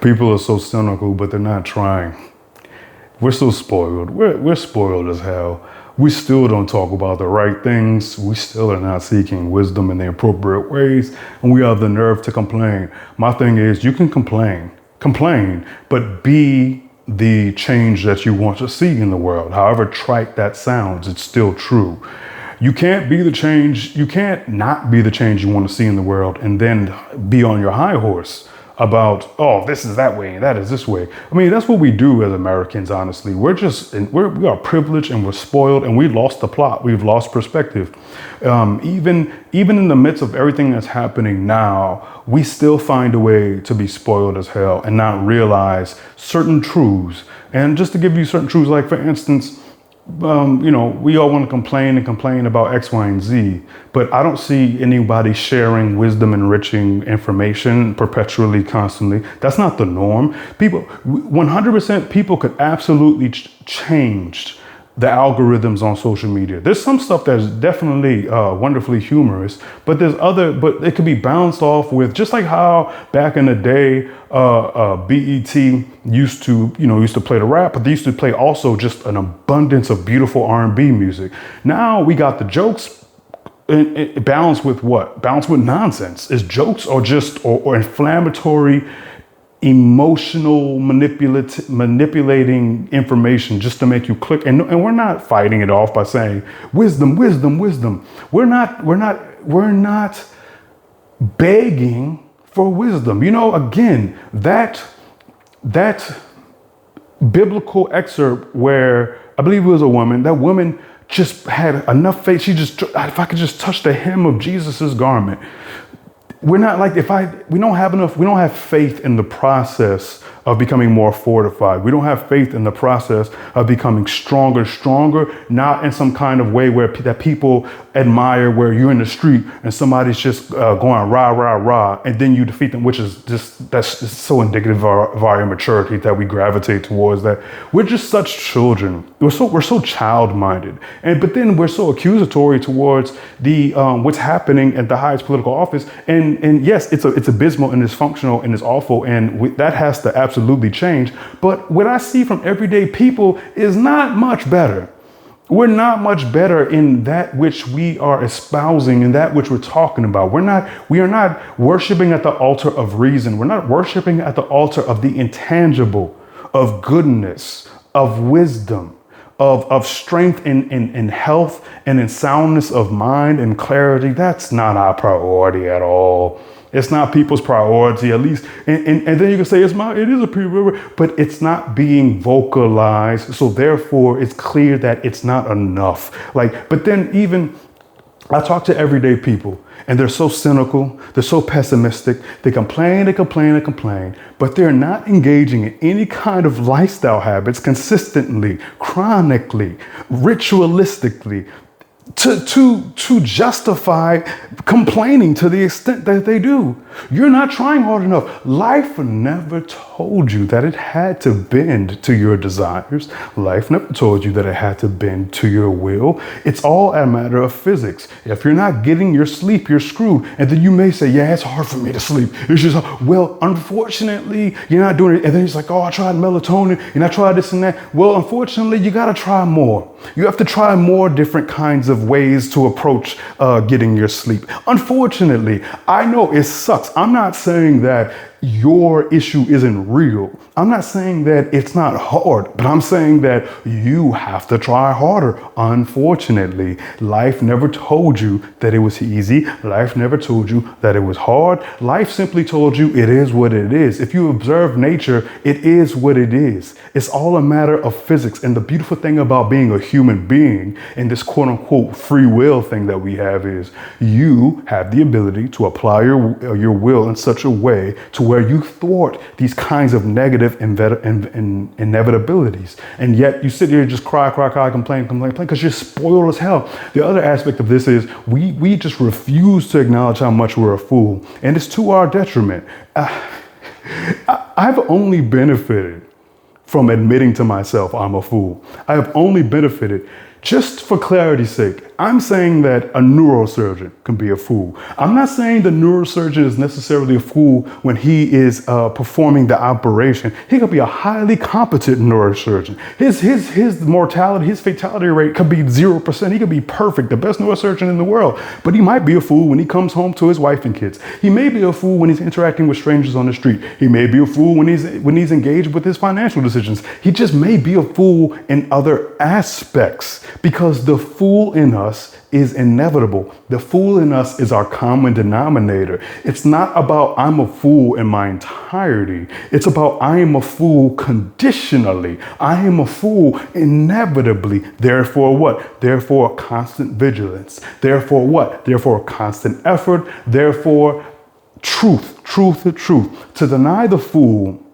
People are so cynical, but they're not trying. We're so spoiled. We're spoiled as hell. We still don't talk about the right things. We still are not seeking wisdom in the appropriate ways. And we have the nerve to complain. My thing is, you can complain, but be the change that you want to see in the world. However trite that sounds, it's still true. You can't be the change. You can't not be the change you want to see in the world and then be on your high horse about, oh, this is that way and that is this way. I mean, that's what we do as Americans, honestly. We are privileged and we're spoiled and we lost the plot. We've lost perspective. Even in the midst of everything that's happening now, we still find a way to be spoiled as hell and not realize certain truths. And just to give you certain truths, like for instance, we all want to complain about X, Y, and Z, but I don't see anybody sharing wisdom, enriching information perpetually, constantly. That's not the norm. 100% people could absolutely change the algorithms on social media. There's some stuff that's definitely wonderfully humorous, but but it could be bounced off with, just like how back in the day, BET used to play the rap, but they used to play also just an abundance of beautiful R&B music. Now we got the jokes balanced with what? Balanced with nonsense. Is jokes or inflammatory, emotional manipulating information just to make you click. And we're not fighting it off by saying wisdom. We're not begging for wisdom. Again, that biblical excerpt where I believe it was a woman, that woman just had enough faith. If I could just touch the hem of Jesus's garment. We're not like, we don't have faith in the process of becoming more fortified. We don't have faith in the process of becoming stronger, not in some kind of way that people admire, where you're in the street and somebody's just going rah, and then you defeat them, which is that's so indicative of our immaturity that we gravitate towards that. We're just such children. We're so child-minded, but then we're so accusatory towards the what's happening at the highest political office. And yes, it's abysmal and dysfunctional and it's awful, and that has to absolutely change. But what I see from everyday people is not much better. We're not much better in that which we are espousing and that which we're talking about. We are not worshiping at the altar of reason. We're not worshiping at the altar of the intangible, of goodness, of wisdom, of strength in health and in soundness of mind and clarity. That's not our priority at all. It's not people's priority, at least. And then you can say it is a priority, but it's not being vocalized. So therefore, it's clear that it's not enough. But then even I talk to everyday people and they're so cynical. They're so pessimistic. They complain, but they're not engaging in any kind of lifestyle habits consistently, chronically, ritualistically, to justify complaining to the extent that they do. You're not trying hard enough. Life never told you that it had to bend to your desires. Life never told you that it had to bend to your will. It's all a matter of physics. If you're not getting your sleep, you're screwed. And then you may say, yeah, it's hard for me to sleep. It's just, well, unfortunately, you're not doing it. And then it's like, oh, I tried melatonin and I tried this and that. Well, unfortunately, you got to try more. You have to try more different kinds of ways to approach getting your sleep. Unfortunately, I know it sucks. I'm not saying that your issue isn't real. I'm not saying that it's not hard, but I'm saying that you have to try harder. Unfortunately, life never told you that it was easy. Life never told you that it was hard. Life simply told you it is what it is. If you observe nature, it is what it is. It's all a matter of physics. And the beautiful thing about being a human being and this quote unquote free will thing that we have is you have the ability to apply your will in such a way to where you thwart these kinds of negative inevitabilities. And yet you sit here and just cry, complain, because you're spoiled as hell. The other aspect of this is we just refuse to acknowledge how much we're a fool. And it's to our detriment. I've only benefited from admitting to myself I'm a fool. I have only benefited Just for clarity's sake, I'm saying that a neurosurgeon can be a fool. I'm not saying the neurosurgeon is necessarily a fool when he is performing the operation. He could be a highly competent neurosurgeon. His mortality, his fatality rate could be 0%. He could be perfect, the best neurosurgeon in the world. But he might be a fool when he comes home to his wife and kids. He may be a fool when he's interacting with strangers on the street. He may be a fool when he's engaged with his financial decisions. He just may be a fool in other aspects, because the fool in us is inevitable. The fool in us is our common denominator. It's not about I'm a fool in my entirety. It's about I am a fool conditionally. I am a fool inevitably. Therefore what? Therefore constant vigilance. Therefore what? Therefore constant effort. Therefore truth. To deny the fool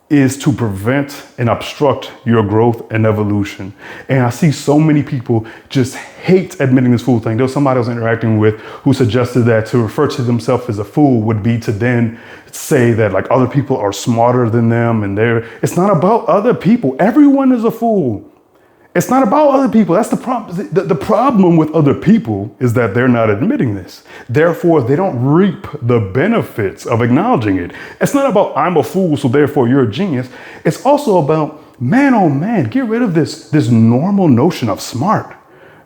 is to prevent and obstruct your growth and evolution. And I see so many people just hate admitting this fool thing. There was somebody I was interacting with who suggested that to refer to themselves as a fool would be to then say that like other people are smarter than them, and it's not about other people. Everyone is a fool. It's not about other people. That's the problem. The problem with other people is that they're not admitting this. Therefore, they don't reap the benefits of acknowledging it. It's not about I'm a fool, so therefore you're a genius. It's also about, man, oh man, get rid of this normal notion of smart.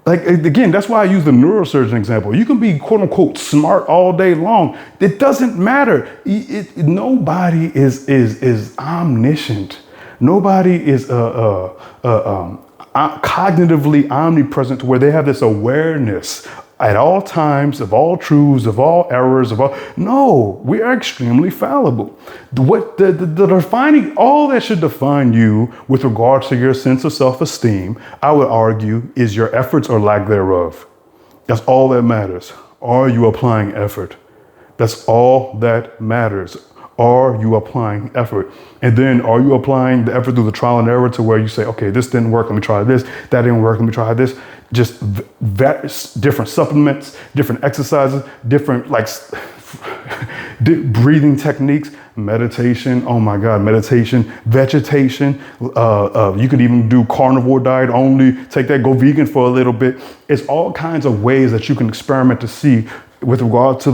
Like, again, that's why I use the neurosurgeon example. You can be quote unquote smart all day long. It doesn't matter. Nobody is omniscient. Nobody is cognitively omnipresent to where they have this awareness at all times of all truths, of all errors, no, we are extremely fallible. What the defining, all that should define you with regards to your sense of self-esteem, I would argue, is your efforts or lack thereof. That's all that matters. Are you applying effort? That's all that matters. Are you applying effort? And then are you applying the effort through the trial and error to where you say, okay, this didn't work, let me try this. That didn't work, let me try this. Just different supplements, different exercises, different breathing techniques, meditation. Oh my God, meditation, vegetation. You could even do carnivore diet only, take that, go vegan for a little bit. It's all kinds of ways that you can experiment to see with regard to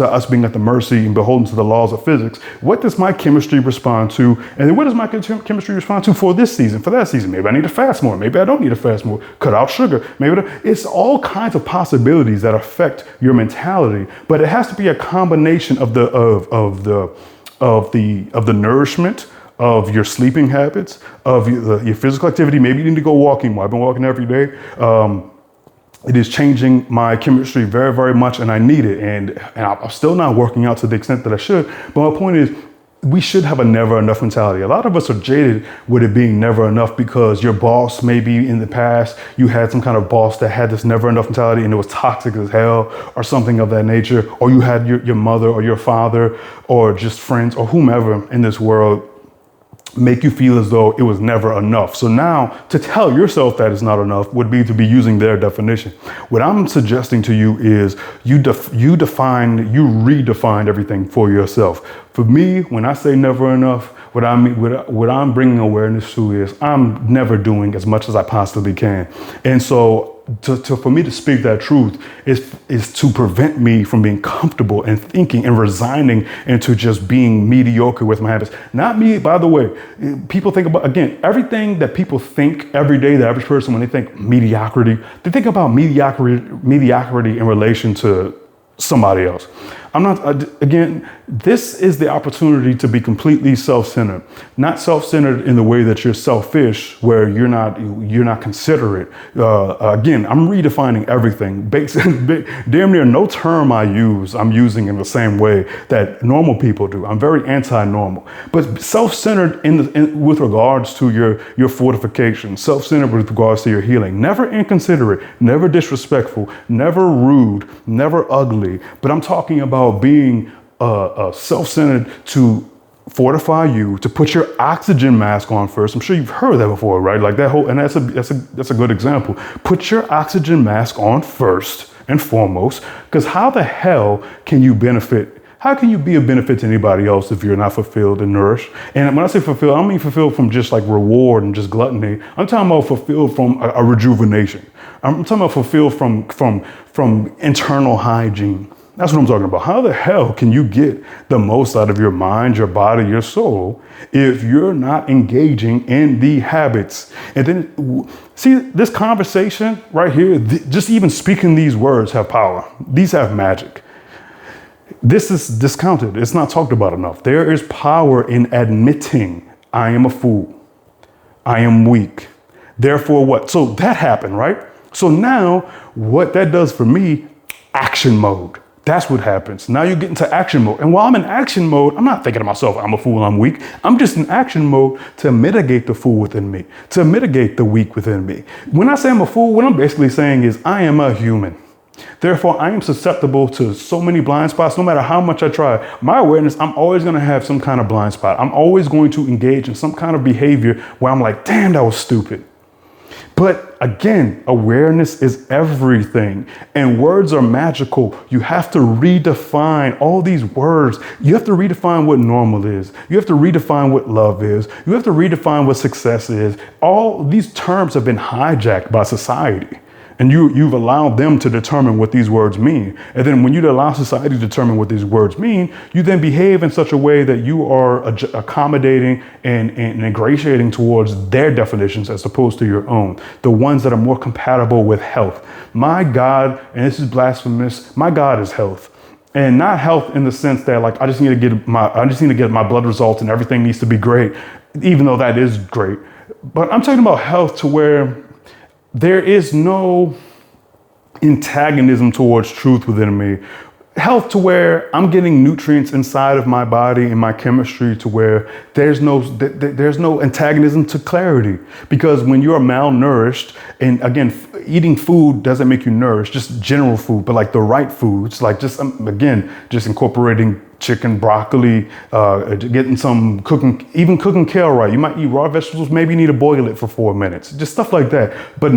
us being at the mercy and beholden to the laws of physics. What does my chemistry respond to? And then what does my chemistry respond to for this season, for that season? Maybe I need to fast more. Maybe I don't need to fast more. Cut out sugar. It's all kinds of possibilities that affect your mentality, but it has to be a combination of the nourishment, of your sleeping habits, of your physical activity. Maybe you need to go walking more. I've been walking every day. It is changing my chemistry very, very much, and I need it. And I'm still not working out to the extent that I should. But my point is, we should have a never enough mentality. A lot of us are jaded with it being never enough because your boss, maybe in the past, you had some kind of boss that had this never enough mentality and it was toxic as hell or something of that nature. Or you had your mother or your father or just friends or whomever in this world make you feel as though it was never enough. So now to tell yourself that it's not enough would be to be using their definition. What I'm suggesting to you is you redefine everything for yourself. For me, when I say never enough, what I'm bringing awareness to is I'm never doing as much as I possibly can. And so for me to speak that truth is to prevent me from being comfortable and thinking and resigning into just being mediocre with my habits. Not me, by the way. People think about, again, everything that people think every day, the average person, when they think mediocrity, they think about mediocrity in relation to somebody else. I'm not, again, this is the opportunity to be completely self-centered, not self-centered in the way that you're selfish, where you're not considerate. Again, I'm redefining everything. Damn near no term I'm using in the same way that normal people do. I'm very anti-normal, but self-centered with regards to your fortification, self-centered with regards to your healing, never inconsiderate, never disrespectful, never rude, never ugly. But I'm talking about being self-centered to fortify you, to put your oxygen mask on first. I'm sure you've heard that before, right? Like that whole, and that's a good example. Put your oxygen mask on first and foremost, because how the hell can you benefit How can you be a benefit to anybody else if you're not fulfilled and nourished? And when I say fulfilled, I don't mean fulfilled from just like reward and just gluttony. I'm talking about fulfilled from a rejuvenation. I'm talking about fulfilled from internal hygiene. That's what I'm talking about. How the hell can you get the most out of your mind, your body, your soul, if you're not engaging in the habits? And then see this conversation right here, just even speaking these words have power. These have magic. This is discounted. It's not talked about enough. There is power in admitting I am a fool. I am weak. Therefore what? So that happened, right? So now what that does for me, action mode. That's what happens. Now you get into action mode. And while I'm in action mode, I'm not thinking to myself, I'm a fool, I'm weak. I'm just in action mode to mitigate the fool within me, to mitigate the weak within me. When I say I'm a fool, what I'm basically saying is I am a human. Therefore, I am susceptible to so many blind spots. No matter how much I try, my awareness, I'm always going to have some kind of blind spot. I'm always going to engage in some kind of behavior where I'm like, damn, that was stupid. But again, awareness is everything, and words are magical. You have to redefine all these words. You have to redefine what normal is. You have to redefine what love is. You have to redefine what success is. All these terms have been hijacked by society. And you've allowed them to determine what these words mean. And then when you allow society to determine what these words mean, you then behave in such a way that you are accommodating and ingratiating towards their definitions as opposed to your own, the ones that are more compatible with health. My God, and this is blasphemous, my God is health. And not health in the sense that like I just need to get my blood results and everything needs to be great, even though that is great. But I'm talking about health to where there is no antagonism towards truth within me. Health to where I'm getting nutrients inside of my body and my chemistry to where there's no antagonism to clarity. Because when you're malnourished, and again, eating food doesn't make you nourished, just general food, but like the right foods, like just incorporating chicken, broccoli, getting some cooking kale right. You might eat raw vegetables, maybe you need to boil it for 4 minutes, just stuff like that. But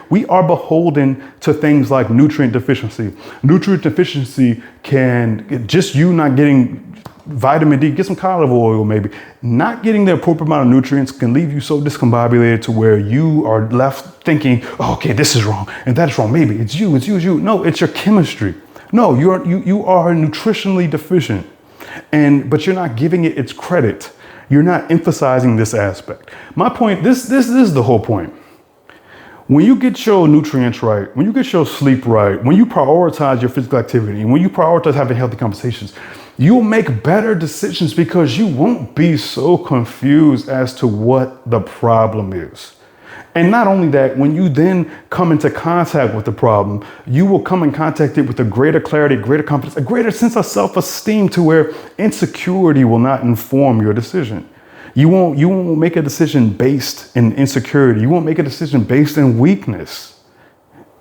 we are beholden to things like nutrient deficiency. Nutrient deficiency can, just you not getting vitamin D, get some olive oil maybe. Not getting the appropriate amount of nutrients can leave you so discombobulated to where you are left thinking, oh, okay, this is wrong and that is wrong. Maybe it's you. No, it's your chemistry. No, you are nutritionally deficient, but you're not giving it its credit. You're not emphasizing this aspect. My point, this is the whole point. When you get your nutrients right, when you get your sleep right, when you prioritize your physical activity, when you prioritize having healthy conversations, you'll make better decisions because you won't be so confused as to what the problem is. And not only that, when you then come into contact with the problem, you will come in contact with a greater clarity, greater confidence, a greater sense of self-esteem to where insecurity will not inform your decision. You won't make a decision based in insecurity. You won't make a decision based in weakness.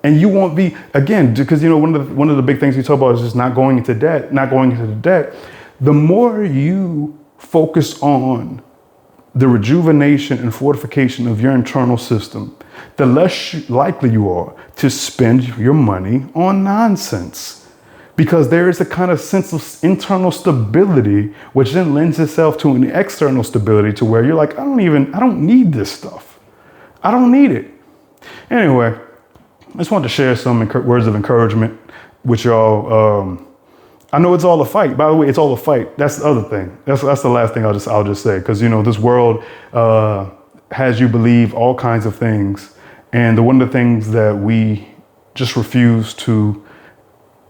And you won't be, again, because one of the big things we talk about is just not going into the debt. The more you focus on the rejuvenation and fortification of your internal system, the less likely you are to spend your money on nonsense. Because there is a kind of sense of internal stability, which then lends itself to an external stability to where you're like, I don't need this stuff. I don't need it. Anyway, I just wanted to share some words of encouragement with y'all. I know it's all a fight. By the way, it's all a fight. That's the other thing. That's the last thing I'll just say. Because, this world has you believe all kinds of things. And one of the things that we just refuse to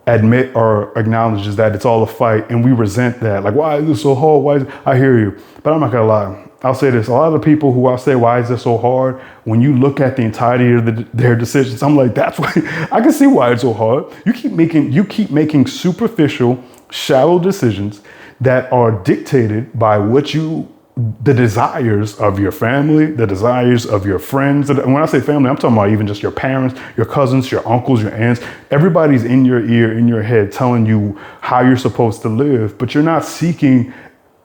admit or acknowledge is that it's all a fight. And we resent that. Like, why is this so hard? I hear you. But I'm not going to lie. I'll say this. A lot of the people who I say, why is this so hard? When you look at the entirety of their decisions, I'm like, that's why. I can see why it's so hard. You keep making superficial, shallow decisions that are dictated by the desires of your family, the desires of your friends. And when I say family, I'm talking about even just your parents, your cousins, your uncles, your aunts. Everybody's in your ear, in your head, telling you how you're supposed to live, but you're not seeking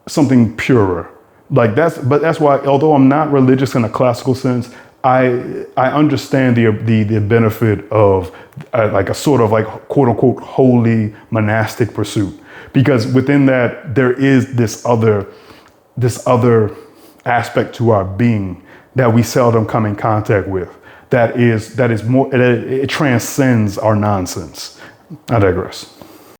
something purer. That's why, although I'm not religious in a classical sense, I understand the benefit of like a sort of like quote unquote holy monastic pursuit, because within that there is this other aspect to our being that we seldom come in contact with. That is more. It transcends our nonsense. I digress.